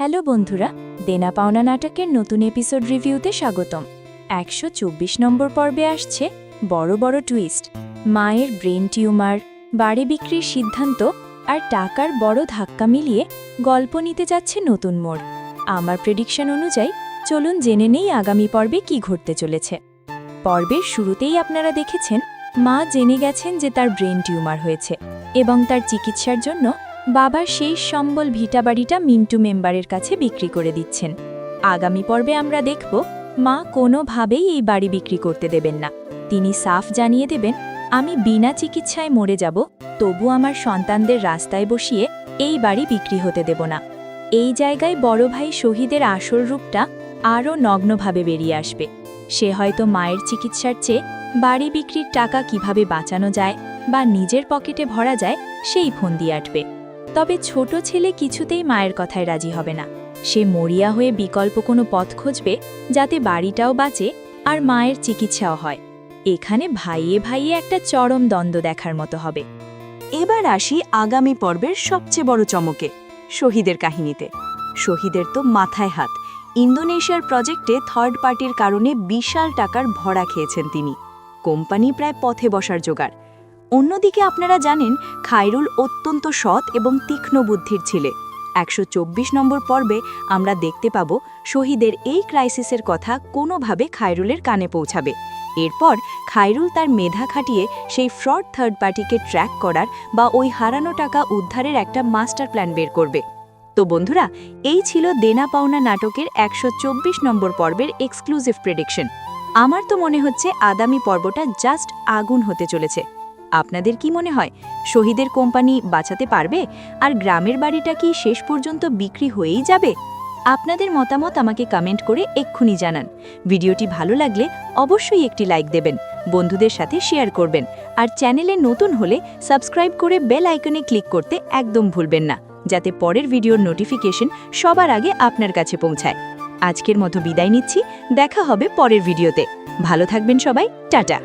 Hello বন্ধুরা, দেনা পাওনা নাটকের নতুন এপিসোড রিভিউতে স্বাগতম। 124 নম্বর পর্বে আসছে বড় বড় টুইস্ট। মায়ের ব্রেন টিউমার, বাড়ি বিক্রির সিদ্ধান্ত আর টাকার বড় ধাক্কা মিলিয়ে গল্প নিতে যাচ্ছে নতুন মোড়। আমার প্রেডিকশন অনুযায়ী চলুন জেনে নেই আগামী পর্বে কি ঘটতে চলেছে। পর্বের শুরুতেই আপনারা দেখেছেন মা জেনে গেছেন যে তার ব্রেন টিউমার হয়েছে এবং তার চিকিৎসার জন্য বাবার সেই সম্বল ভিটা বাড়িটা মিন্টু মেম্বারের কাছে বিক্রি করে দিচ্ছেন। আগামী পর্বে আমরা দেখব মা কোনোভাবেই এই বাড়ি বিক্রি করতে দেবেন না। তিনি সাফ জানিয়ে দেবেন, আমি বিনা চিকিৎসায় মরে যাব, তবু আমার সন্তানদের রাস্তায় বসিয়ে এই বাড়ি বিক্রি হতে দেব না। এই জায়গায় বড় ভাই শহীদের আসল রূপটা আরও নগ্নভাবে বেরিয়ে আসবে। সে হয়তো মায়ের চিকিৎসার চেয়ে বাড়ি বিক্রির টাকা কিভাবে বাঁচানো যায় বা নিজের পকেটে ভরা যায় সেই ফন্দি আঁটবে। তবে ছোট ছেলে কিছুতেই মায়ের কথায় রাজি হবে না। সে মরিয়া হয়ে বিকল্প কোনো পথ খুঁজবে যাতে বাড়িটাও বাঁচে আর মায়ের চিকিৎসাও হয়। এখানে ভাইয়ে ভাইয়ে একটা চরম দ্বন্দ্ব দেখার মতো হবে। এবার আসি আগামী পর্বের সবচেয়ে বড় চমকে, শহীদের কাহিনীতে। শহীদের তো মাথায় হাত। ইন্দোনেশিয়ার প্রজেক্টে থার্ড পার্টির কারণে বিশাল টাকার ভরা খেয়েছেন তিনি। কোম্পানি প্রায় পথে বসার জোগাড়। অন্যদিকে আপনারা জানেন খায়রুল অত্যন্ত সৎ এবং তীক্ষ্ণ বুদ্ধির ছেলে। 124 নম্বর পর্বে আমরা দেখতে পাব শহীদের এই ক্রাইসিসের কথা কোনোভাবে খায়রুলের কানে পৌঁছাবে। এরপর খায়রুল তার মেধা খাটিয়ে সেই ফ্রড থার্ড পার্টিকে ট্র্যাক করার বা ওই হারানো টাকা উদ্ধারের একটা মাস্টার প্ল্যান বের করবে। তো বন্ধুরা, এই ছিল দেনা পাওনা নাটকের 124 নম্বর পর্বের এক্সক্লুসিভ প্রেডিকশন। আমার তো মনে হচ্ছে আগামী পর্বটা জাস্ট আগুন হতে চলেছে। আপনাদের কি মনে হয়, শহীদের কোম্পানি বাঁচাতে পারবে আর গ্রামের বাড়িটা কি শেষ পর্যন্ত বিক্রি হয়েই যাবে? আপনাদের মতামত আমাকে কমেন্ট করে এক্ষুনি জানান। ভিডিওটি ভালো লাগলে অবশ্যই একটি লাইক দেবেন, বন্ধুদের সাথে শেয়ার করবেন আর চ্যানেলে নতুন হলে সাবস্ক্রাইব করে বেল আইকনে ক্লিক করতে একদম ভুলবেন না, যাতে পরের ভিডিওর নোটিফিকেশন সবার আগে আপনার কাছে পৌঁছায়। আজকের মতো বিদায় নিচ্ছি, দেখা হবে পরের ভিডিওতে। ভালো থাকবেন সবাই, টাটা।